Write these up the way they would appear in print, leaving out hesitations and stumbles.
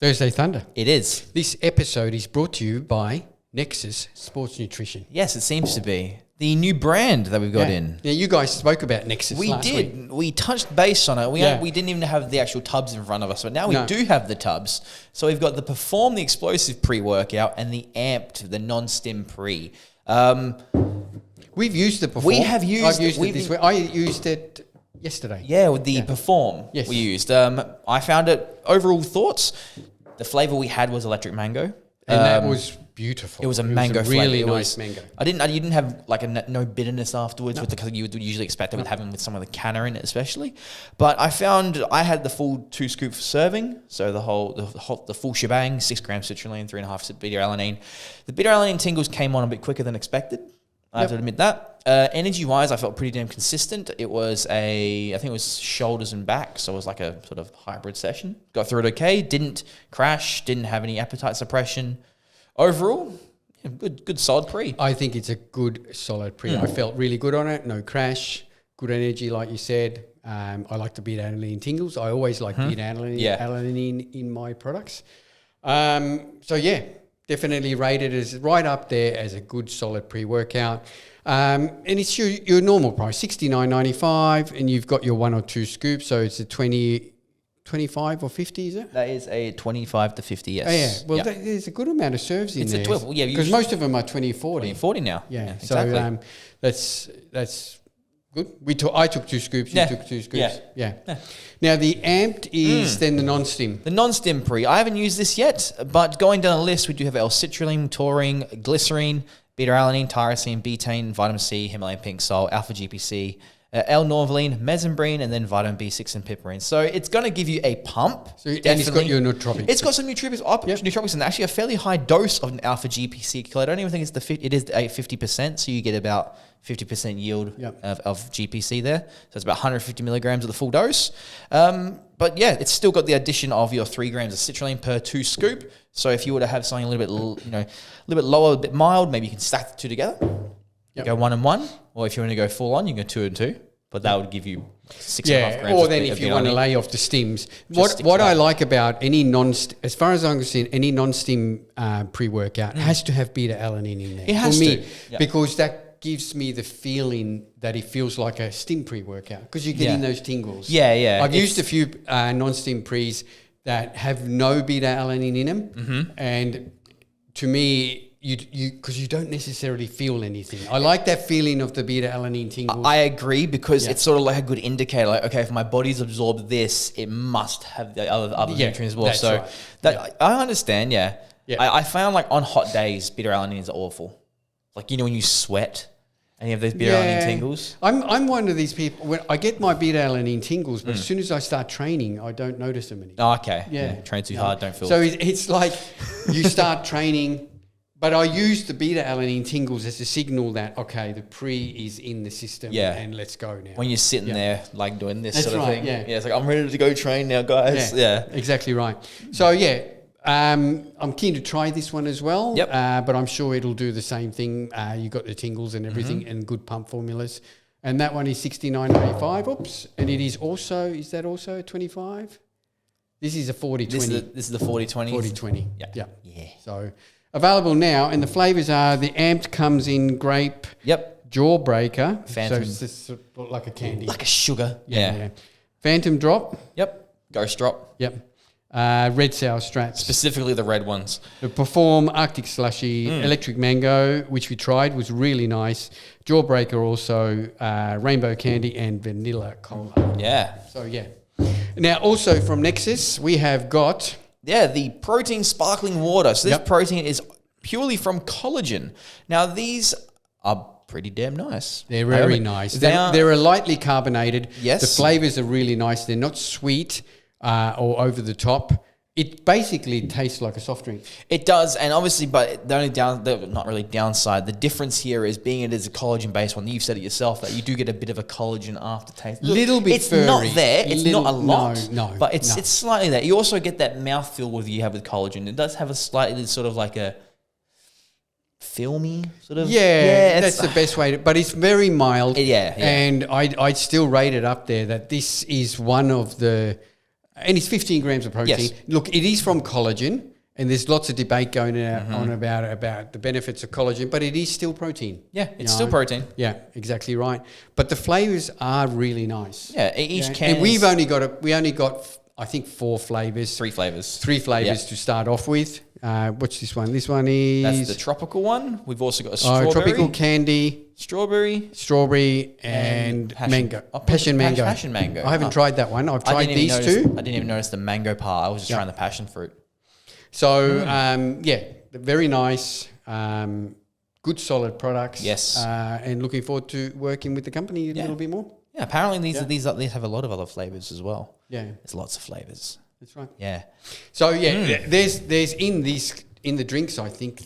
Thursday Thunder. It is. This episode is brought to you by Nexus Sports Nutrition. Yes, it seems to be. The new brand that we've got in. Yeah, you guys spoke about Nexus last week. We touched base on it. We didn't even have the actual tubs in front of us, but now we do have the tubs. So we've got the Perform, the explosive pre-workout, and the Amped, the non-stim pre. We've used the Perform. We have used I've used it this week. I used it yesterday. Yeah, with the Perform we used. I found it, overall thoughts, the flavor we had was electric mango. And that was beautiful. It was a mango flavor. Really nice mango. You didn't have like no bitterness afterwards with the you would usually expect it with having with some of the canna in it, especially. But I found I had the full 2 scoop serving, so the full shebang, 6 grams citrulline, 3.5 beta-alanine. The beta-alanine tingles came on a bit quicker than expected. I have to admit that. Energy-wise, I felt pretty damn consistent. It was I think it was shoulders and back, so it was like a sort of hybrid session. Got through it okay. Didn't crash. Didn't have any appetite suppression. Overall, good solid pre. I think it's a good solid pre. I felt really good on it. No crash. Good energy, like you said. I like the beta-alanine tingles. I always like beta-alanine in my products. Definitely rated as right up there as a good solid pre-workout. And it's your normal price, $69.95, and you've got your 1 or 2 scoops, so it's a 25 or 50, is it? That is a 25 to 50, yes. Oh, yeah. Well, there's a good amount of serves in there. It's a 12, yeah. Because most of them are 20-40. 20-40 now. Yeah, exactly. So that's good. I took 2 scoops, you took 2 scoops. Yeah. Now, the Amped is then the non-stim. The non-stim pre. I haven't used this yet, but going down the list, we do have L-citrulline, taurine, glycerine, beta-alanine, tyrosine, betaine, vitamin C, Himalayan pink salt, alpha-GPC, L-norvaline, mesembrine, and then vitamin B6 and piperine. So it's going to give you a pump. And it's got your nootropics. It's got some nootropics and actually a fairly high dose of an alpha-GPC kill. I don't even think it is a 50%, so you get about 50% yield of GPC there. So it's about 150 milligrams of the full dose. But yeah, it's still got the addition of your 3 grams of citrulline per 2 scoop. So if you were to have something a little bit lower, a bit mild, maybe you can stack the 2 together. Go 1 and 1, or if you want to go full on, you can go 2 and 2. But that would give you 6.5 grams. Or then if you want to lay off the stims, what I like about any as far as I'm concerned, any non-stim pre-workout has to have beta-alanine in there. It has to, because that gives me the feeling that it feels like a stim pre-workout because you're getting those tingles. I've used a few non-stim pre's that have no beta-alanine in them, and to me, because you don't necessarily feel anything. I like that feeling of the beta-alanine tingles. I agree because it's sort of like a good indicator. Like, okay, if my body's absorbed this, it must have the other nutrients as well. So I understand. I found like on hot days, beta-alanines are awful. Like when you sweat and you have those beta-alanine tingles. I'm one of these people. When I get my beta-alanine tingles, but as soon as I start training, I don't notice them anymore. Oh, okay. Yeah. Train too hard, don't feel. So it's like you start training. But I use the beta-alanine tingles as a signal that, okay, the pre is in the system and let's go now. When you're sitting there, like doing this That's sort of thing. Yeah, it's like, I'm ready to go train now, guys. Yeah. Exactly right. So, I'm keen to try this one as well. But I'm sure it'll do the same thing. You got the tingles and everything and good pump formulas. And that one is $69.95. Oops. And it is also, is that also 25? This is a 40-20. This is the 40-20? 40-20. Yeah. So available now, and the flavors are the Amped comes in grape, Jawbreaker, Phantom, so it's just like a candy, like a sugar, Phantom Drop, Ghost Drop, Red Sour Strats, specifically the red ones. The Perform Arctic Slushy, Electric Mango, which we tried, was really nice. Jawbreaker also, Rainbow Candy and Vanilla Cola. So now also from Nexus we have got. The protein sparkling water. So this protein is purely from collagen. Now, these are pretty damn nice. They're very nice. They're lightly carbonated. Yes. The flavors are really nice. They're not sweet or over the top. It basically tastes like a soft drink. It does, and obviously, but not really downside. The difference here is being it is a collagen-based one. You've said it yourself that you do get a bit of a collagen aftertaste. Little bit furry. It's not there. It's not a lot. No. But it's slightly there. You also get that mouthfeel with you have with collagen. It does have a slightly sort of like a filmy sort of. Yeah, that's the best way to. But it's very mild. Yeah. And I'd still rate it up there. That this is one of the and it's 15 grams of protein. Yes. Look, it is from collagen, and there's lots of debate going on about the benefits of collagen, but it is still protein. Yeah, it's still protein. Yeah, exactly right. But the flavors are really nice. Yeah, each can. And we only got I think 4 flavors. 3 flavors. 3 flavors to start off with. What's this one? This one is... That's the tropical one. We've also got a strawberry. Tropical candy. Strawberry. And mango. Passion mango. Passion mango. I haven't tried that one. I've tried these two. I didn't even notice the mango part. I was just trying the passion fruit. So, very nice. Good solid products. Yes. And looking forward to working with the company a little bit more. Yeah, apparently these have a lot of other flavors as well. Yeah. There's lots of flavors. That's right. Yeah. So there's in the drinks, I think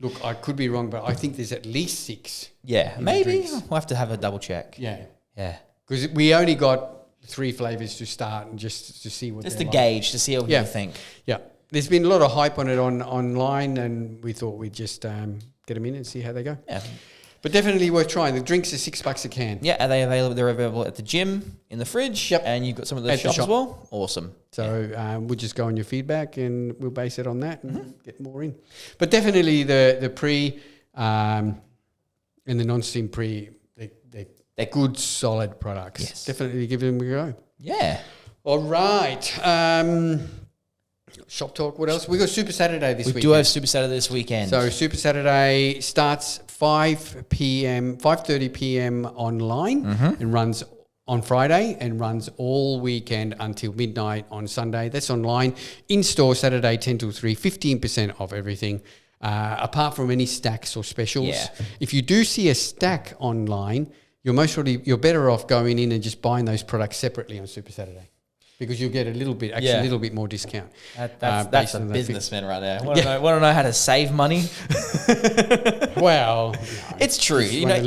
look, I could be wrong, but I think there's at least 6. Yeah, maybe we'll have to have a double check. Yeah. Yeah. Because we only got 3 flavors to start and just to see what just to gauge, to see what you think. Yeah. There's been a lot of hype on it online, and we thought we'd just get them in and see how they go. Yeah. But definitely worth trying. The drinks are $6 a can. Yeah, are they available? They're available at the gym, in the fridge, and you've got some of the shop as well. Awesome. So we'll just go on your feedback, and we'll base it on that and get more in. But definitely the pre and the non-steam pre, they're good, solid products. Yes. Definitely give them a go. Yeah. All right. Shop talk. What else? We got Super Saturday this weekend. We do have Super Saturday this weekend. So Super Saturday starts 5:30 p.m. online and runs on Friday and runs all weekend until midnight on Sunday. That's online. In store Saturday 10 till 3, 15% off everything, apart from any stacks or specials. Yeah. If you do see a stack online, you're better off going in and just buying those products separately on Super Saturday, because you'll get a little bit more discount. That's a businessman right there. Want to know how to save money? Well, it's true. People just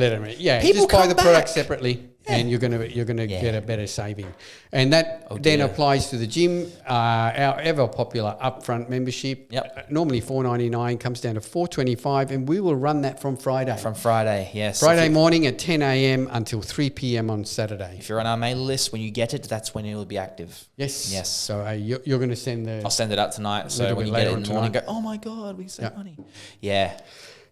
buy the product separately, and you're gonna get a better saving. And that then applies to the gym. Our ever popular upfront membership. Normally $4.99 comes down to $4.25, and we will run that from Friday. Yes. Friday morning at 10 a.m. until 3 p.m. on Saturday. If you're on our mailing list, when you get it, that's when it will be active. Yes. So you're going to send I'll send it out tonight. So when you get it in the morning, go, oh my God, we saved money. Yeah.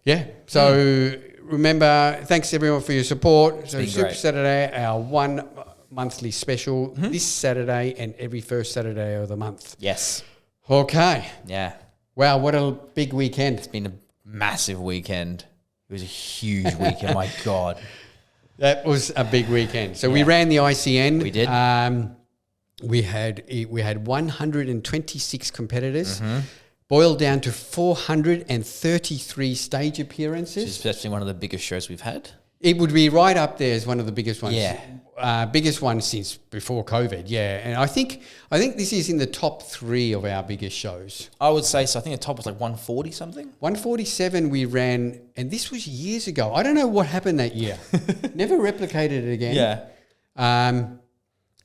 Yeah. So remember, thanks everyone for your support. So Super great. Saturday, our 1 monthly special this Saturday and every first Saturday of the month. Yes. Okay. Yeah. Wow, what a big weekend. It's been a massive weekend. It was a huge weekend. My God. That was a big weekend. So we ran the ICN. We did. We had 126 competitors. Boiled down to 433 stage appearances. Which is actually one of the biggest shows we've had. It would be right up there as one of the biggest ones. Yeah. Biggest one since before COVID, And I think this is in the top 3 of our biggest shows. I would say so. I think the top was like 140 something. 147 we ran, and this was years ago. I don't know what happened that year. Never replicated it again. Yeah.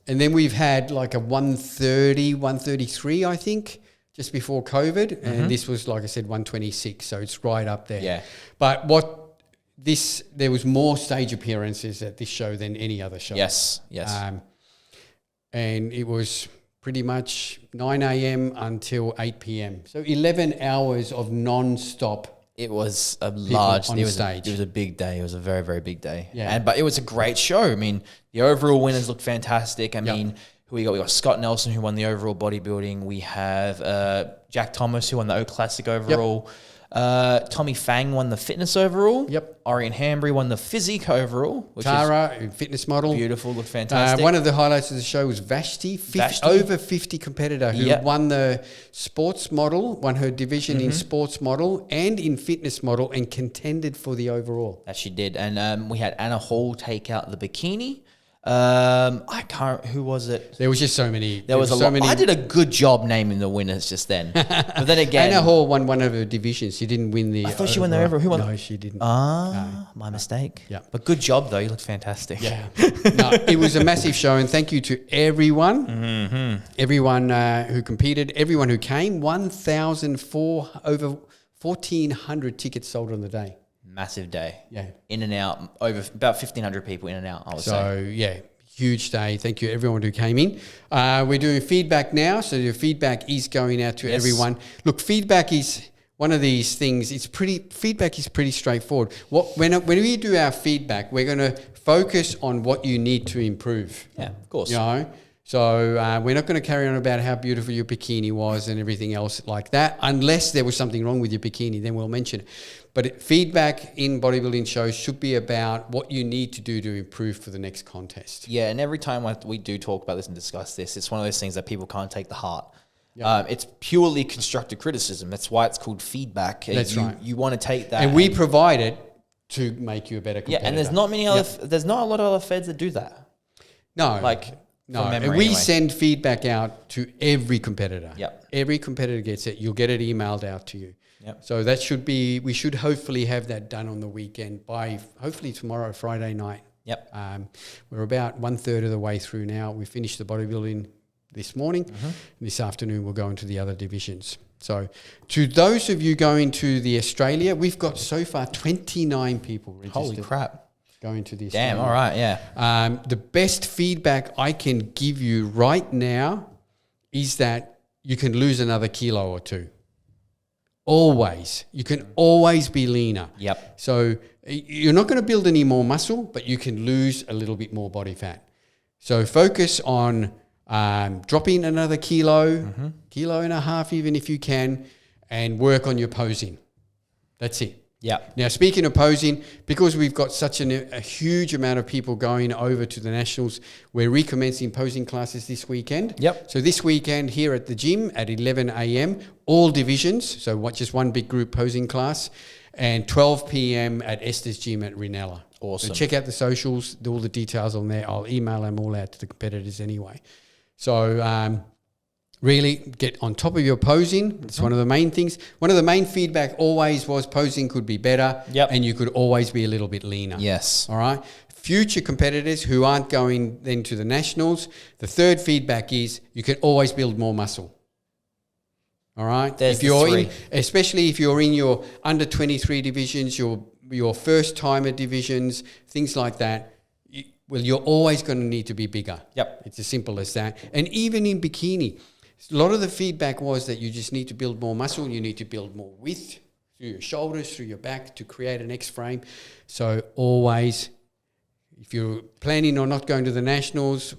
And then we've had like a 130, 133, I think, just before COVID. And this was, like I said, 126. So it's right up there. Yeah. But there was more stage appearances at this show than any other show. Yes. And it was pretty much 9 a.m. until 8 p.m. So 11 hours of non-stop. It was a large stage. It was a big day. It was a very, very big day. Yeah. But it was a great show. I mean, the overall winners looked fantastic. I mean, who we got? We got Scott Nelson, who won the overall bodybuilding. We have Jack Thomas, who won the O Classic overall. Tommy Fang won the fitness overall. Orion Hambry won the physique overall. Tara, fitness model. Beautiful, looked fantastic. One of the highlights of the show was Vashti, over 50 competitor who won the sports model, won her division in sports model and in fitness model, and contended for the overall. That she did. And we had Anna Hall take out the bikini. Who was it? There was just so many. There was a lot. I did a good job naming the winners just then. But then again, Anna Hall won one of her divisions. She didn't win the. I thought she won the overall. Who won? No, she didn't. My mistake. Yeah. But good job though. You looked fantastic. Yeah. No, it was a massive show, and thank you to everyone. Everyone who competed, everyone who came. Over 1,400 tickets sold on the day. Massive day. Yeah. In and out, over about 1,500 people in and out, I would say. So, huge day. Thank you everyone who came in. We're doing feedback now, so your feedback is going out to everyone. Look, feedback is one of these things. Feedback is pretty straightforward. When we do our feedback, we're going to focus on what you need to improve. Yeah, of course. You know, so we're not going to carry on about how beautiful your bikini was and everything else like that, unless there was something wrong with your bikini. Then we'll mention it. But feedback in bodybuilding shows should be about what you need to do to improve for the next contest. Yeah, and every time we do talk about this and discuss this, it's one of those things that people can't take to heart. Yep. It's purely constructive criticism. That's why it's called feedback. That's right. You want to take that, and we provide it to make you a better competitor. Yeah, and there's not many other. There's not a lot of other feds that do that. No, No, and we send feedback out to every competitor. Yep. Every competitor gets it. You'll get it emailed out to you. Yep. So we should hopefully have that done on the weekend by hopefully tomorrow, Friday night. Yep. We're about 1/3 of the way through now. We finished the bodybuilding this morning. Mm-hmm. This afternoon we'll go into the other divisions. So to those of you going to the Australia, we've got so far 29 people registered. Holy crap. Going to this. Damn, all right, yeah. The best feedback I can give you right now is that you can lose another kilo or two. Always. You can always be leaner. Yep. So you're not going to build any more muscle, but you can lose a little bit more body fat. So focus on dropping another kilo, kilo and a half even if you can, and work on your posing. That's it. Yeah. Now, speaking of posing, because we've got such a huge amount of people going over to the Nationals, we're recommencing posing classes this weekend. Yep. So this weekend here at the gym at 11 a.m, all divisions, so just one big group posing class, and 12 p.m. at Esther's gym at Rinella. Awesome. So check out the socials, all the details on there. I'll email them all out to the competitors anyway. So really get on top of your posing. It's one of the main things. One of the main feedback always was posing could be better, and you could always be a little bit leaner. Yes. All right. Future competitors who aren't going then to the Nationals, the third feedback is you can always build more muscle. All right. There's the three. Especially if you're in your under 23 divisions, your first timer divisions, things like that. You're always going to need to be bigger. Yep. It's as simple as that. And even in bikini, a lot of the feedback was that you just need to build more muscle. You need to build more width through your shoulders, through your back to create an X frame. So always, if you're planning on not going to the Nationals,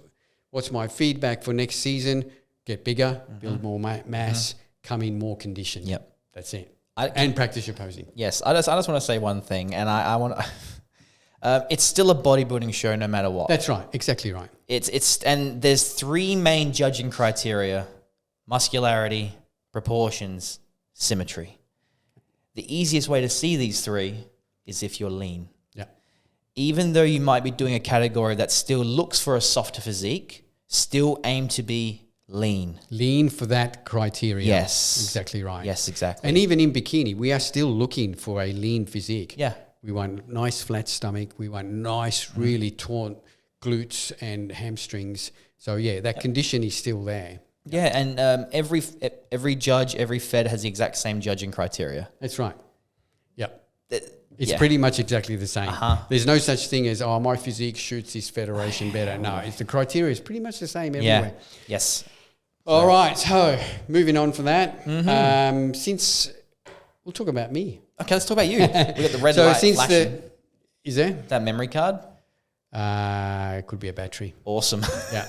what's my feedback for next season? Get bigger, build more mass, come in more conditioned. Yep. That's it. And practice your posing. Yes. I just want to say one thing, and I want to... it's still a bodybuilding show no matter what. That's right. Exactly right. And there's three main judging criteria: muscularity, proportions, symmetry. The easiest way to see these three is if you're lean. Yeah. Even though you might be doing a category that still looks for a softer physique, still aim to be lean. Lean for that criteria. Yes. Exactly right. Yes, exactly. And even in bikini, we are still looking for a lean physique. Yeah. We want nice flat stomach. We want nice, really taut glutes and hamstrings. So yeah, that condition is still there. Yeah, and every judge, every fed has the exact same judging criteria. That's right. Yep. It's pretty much exactly the same. There's no such thing as, my physique shoots this federation better. No, the criteria is pretty much the same everywhere. Yes. All right, so moving on from that, since we'll talk about me. Okay, let's talk about you. We got the red light flashing. Is there? That memory card? It could be a battery. Awesome. Yeah.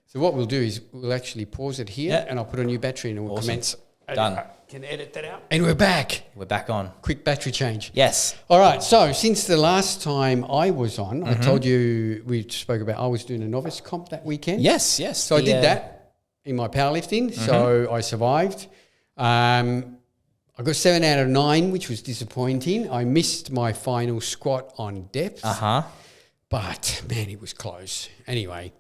So what we'll do is we'll actually pause it here and I'll put a new battery and we'll commence. Done. Can edit that out. And we're back. We're back on. Quick battery change. Yes. All right. So since the last time I was on, I told you we spoke about I was doing a novice comp that weekend. Yes. So I did that in my powerlifting. So I survived. I got 7 out of 9, which was disappointing. I missed my final squat on depth. But man, it was close. Anyway.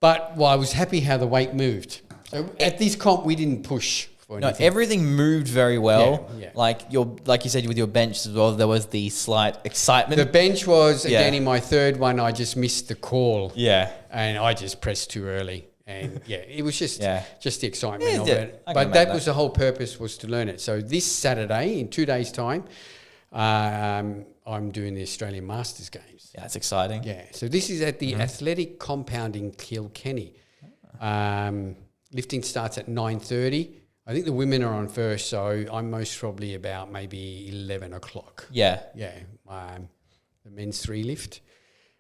But I was happy how the weight moved. So at this comp, we didn't push for anything. No, everything moved very well. Yeah. Like you said with your bench as well, there was the slight excitement. The bench was, again, in my third one, I just missed the call. Yeah. And I just pressed too early. And it was just the excitement of it. But that was the whole purpose, was to learn it. So this Saturday, in 2 days' time, I'm doing the Australian Masters Games. Yeah, that's exciting. Yeah, so this is at the Athletic Compound in Kilkenny. Lifting starts at 9:30. I think the women are on first, so I'm most probably about maybe 11 o'clock. Yeah. Yeah, the men's 3 lift.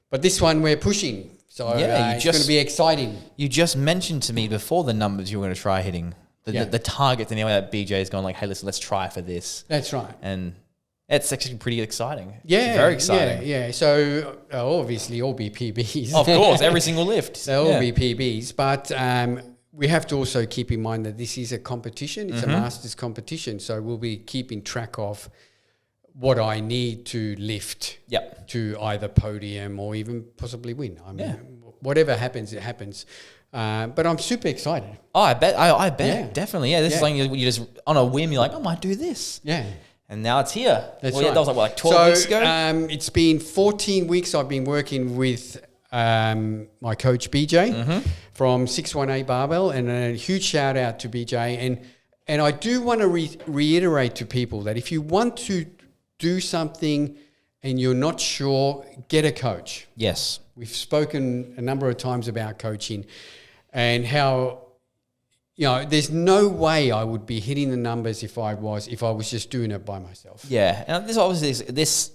But this one we're pushing, so it's going to be exciting. You just mentioned to me before the numbers you were going to try hitting, the target, and the way that BJ is going like, hey, listen, let's try for this. That's right. And it's actually pretty exciting. Yeah. It's very exciting. Yeah. So obviously all be PBs. Of course, every single lift. They'll all be PBs, but we have to also keep in mind that this is a competition. It's a Masters competition, so we'll be keeping track of what I need to lift to either podium or even possibly win. I mean, whatever happens, it happens. But I'm super excited. Oh, I bet, definitely. Yeah, this is something you just, on a whim, you're like, I might do this. Yeah. And now it's here. That's right. Yeah, that was like 12 weeks ago? It's been 14 weeks I've been working with my coach, BJ, from 618 Barbell, and a huge shout out to BJ. And I do want to reiterate to people that if you want to do something and you're not sure, get a coach. Yes. We've spoken a number of times about coaching and how, there's no way I would be hitting the numbers if I was just doing it by myself. Yeah. And this obviously this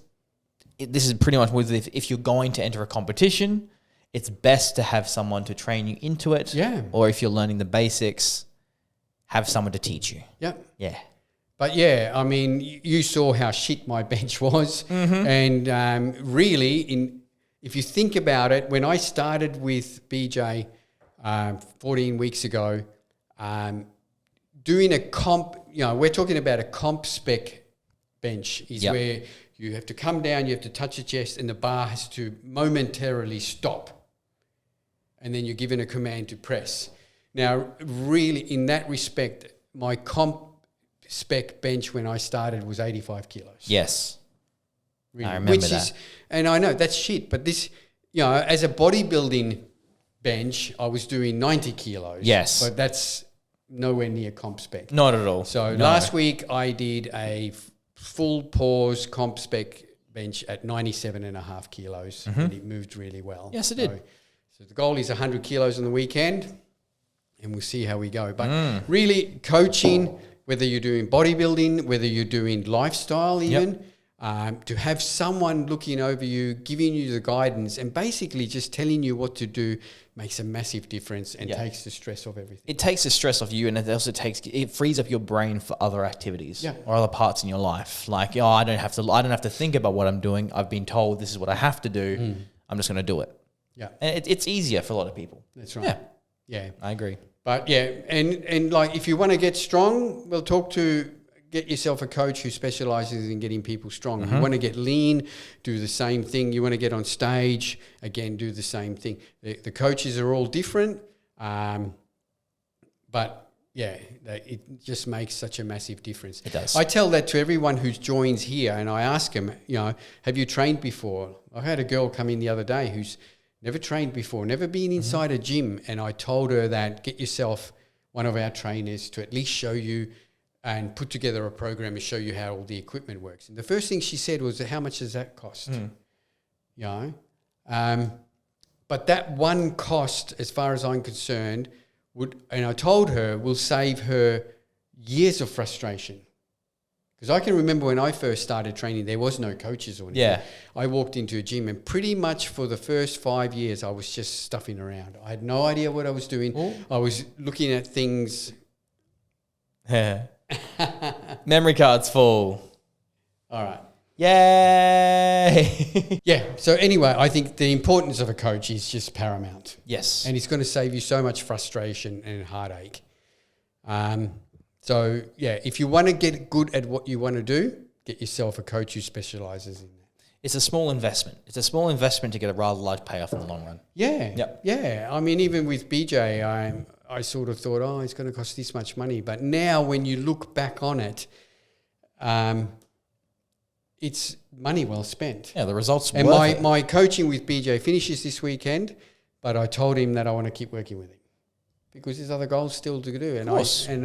is pretty much with if you're going to enter a competition, it's best to have someone to train you into it. Yeah. Or if you're learning the basics, have someone to teach you. Yep. Yeah. But yeah, I mean, you saw how shit my bench was. And really, if you think about it, when I started with BJ 14 weeks ago, doing a comp, we're talking about a comp spec bench is where you have to come down, you have to touch the chest, and the bar has to momentarily stop. And then you're given a command to press. Now, really, in that respect, my comp spec bench when I started was 85 kilos. Yes. Really. I remember that. And I know that's shit, but this, as a bodybuilding bench, I was doing 90 kilos. Yes. But that's nowhere near comp spec. Not at all. So last week I did a full pause comp spec bench at 97.5 kilos, and it moved really well. Yes, it did. So the goal is 100 kilos on the weekend, and we'll see how we go. But really, coaching, whether you're doing bodybuilding, whether you're doing lifestyle even, to have someone looking over you, giving you the guidance, and basically just telling you what to do makes a massive difference and takes the stress off everything. It takes the stress off you, and it also frees up your brain for other activities or other parts in your life. Like, I don't have to think about what I'm doing. I've been told this is what I have to do. I'm just going to do it. Yeah. And it's easier for a lot of people. That's right. Yeah. I agree. But yeah, and like if you want to get strong, get yourself a coach who specializes in getting people strong. You want to get lean, do the same thing. You want to get on stage, again, do the same thing. The coaches are all different, but yeah, it just makes such a massive difference. It does. I tell that to everyone who joins here, and I ask them, have you trained before? I had a girl come in the other day who's never trained before, never been inside a gym, and I told her that get yourself one of our trainers to at least show you and put together a program to show you how all the equipment works. And the first thing she said was, how much does that cost? But that one cost, as far as I'm concerned, and I told her, will save her years of frustration. Because I can remember when I first started training, there was no coaches or anything. Yeah. I walked into a gym, and pretty much for the first 5 years, I was just stuffing around. I had no idea what I was doing. Ooh. I was looking at things. Memory card's full. All right. Yay! Yeah. So anyway, I think the importance of a coach is just paramount. Yes. And it's going to save you so much frustration and heartache. So yeah, if you want to get good at what you want to do, get yourself a coach who specializes in that. It's a small investment. It's a small investment to get a rather large payoff in the long run. Yeah. Yep. Yeah. I mean, even with BJ, I sort of thought, it's going to cost this much money. But now when you look back on it, it's money well spent. Yeah, the results and worth it. My coaching with BJ finishes this weekend, but I told him that I want to keep working with him because there's other goals still to do. And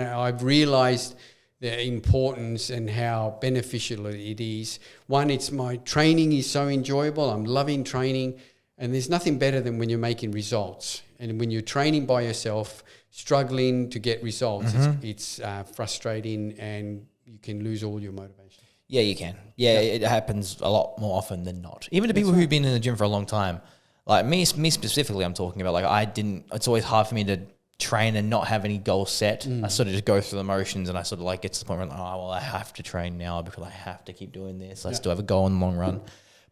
I've realised the importance and how beneficial it is. One, it's my training is so enjoyable. I'm loving training, and there's nothing better than when you're making results. And when you're training by yourself, struggling to get results, it's frustrating, and you can lose all your motivation. Yeah, you can. Yeah, it happens a lot more often than not. Even to people who've been in the gym for a long time. Like me specifically, I'm talking about, like, it's always hard for me to train and not have any goals set. I sort of just go through the motions, and I sort of like get to the point where I'm like, oh, well, I have to train now because I have to keep doing this. I still have a goal in the long run.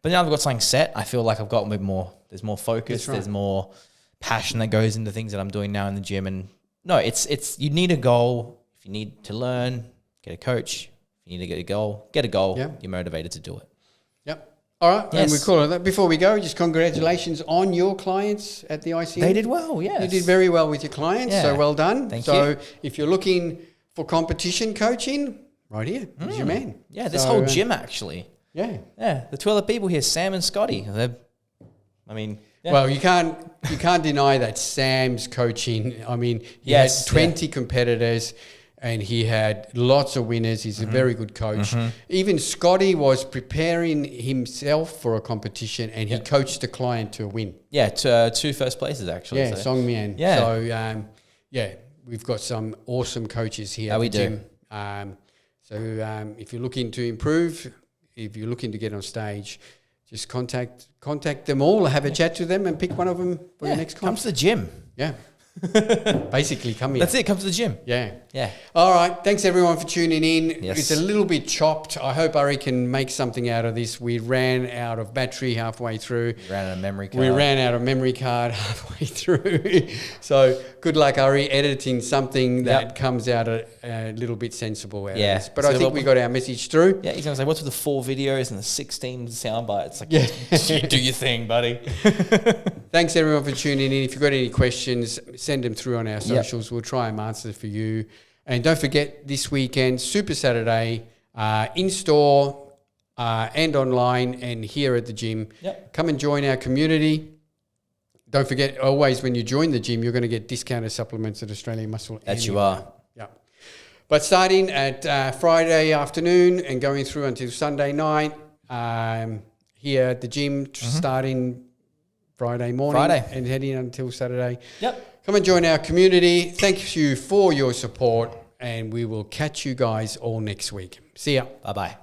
But now I've got something set, I feel like I've got a bit more, there's more focus, there's more passion that goes into things that I'm doing now in the gym. And no, it's you need a goal. If you need to learn, get a coach. If you need to get a goal, you're motivated to do it. Yep. All right, and we call it that. Before we go, just congratulations on your clients at the ICN. They did well, yes. You did very well with your clients, so well done. Thank you. So if you're looking for competition coaching, right here, is your man. Yeah, this whole gym actually. Yeah. Yeah, the two other people here, Sam and Scotty. Well, you can't deny that Sam's coaching. I mean, he had 20 competitors, and he had lots of winners. He's a very good coach. Even Scotty was preparing himself for a competition, and he coached the client to a win. Yeah, to 2 first places actually. Yeah, Song Mian. Yeah. So, we've got some awesome coaches here at the gym. So if you're looking to improve, if you're looking to get on stage, just contact them all, have a chat to them, and pick one of them for your next come to the gym. Yeah. Basically, come here. That's it. Come to the gym. Yeah. Yeah. All right. Thanks everyone for tuning in. Yes. It's a little bit chopped. I hope Ari can make something out of this. We ran out of battery halfway through. We ran out of memory card halfway through. So good luck, Ari, editing something that comes out a little bit sensible out of this. But so I think we got our message through. Yeah, he's going to say, what's with the 4 videos and the 16 sound bites? Like, do your thing, buddy. Thanks everyone for tuning in. If you've got any questions, send them through on our socials. We'll try and answer for you. And don't forget, this weekend, Super Saturday, in-store and online and here at the gym. Come and join our community. Don't forget, always when you join the gym, you're going to get discounted supplements at Australian Muscle. That you are. Yeah. But starting at Friday afternoon and going through until Sunday night, here at the gym, starting Friday morning and heading until Saturday. Come and join our community. Thank you for your support, and we will catch you guys all next week. See ya. Bye-bye.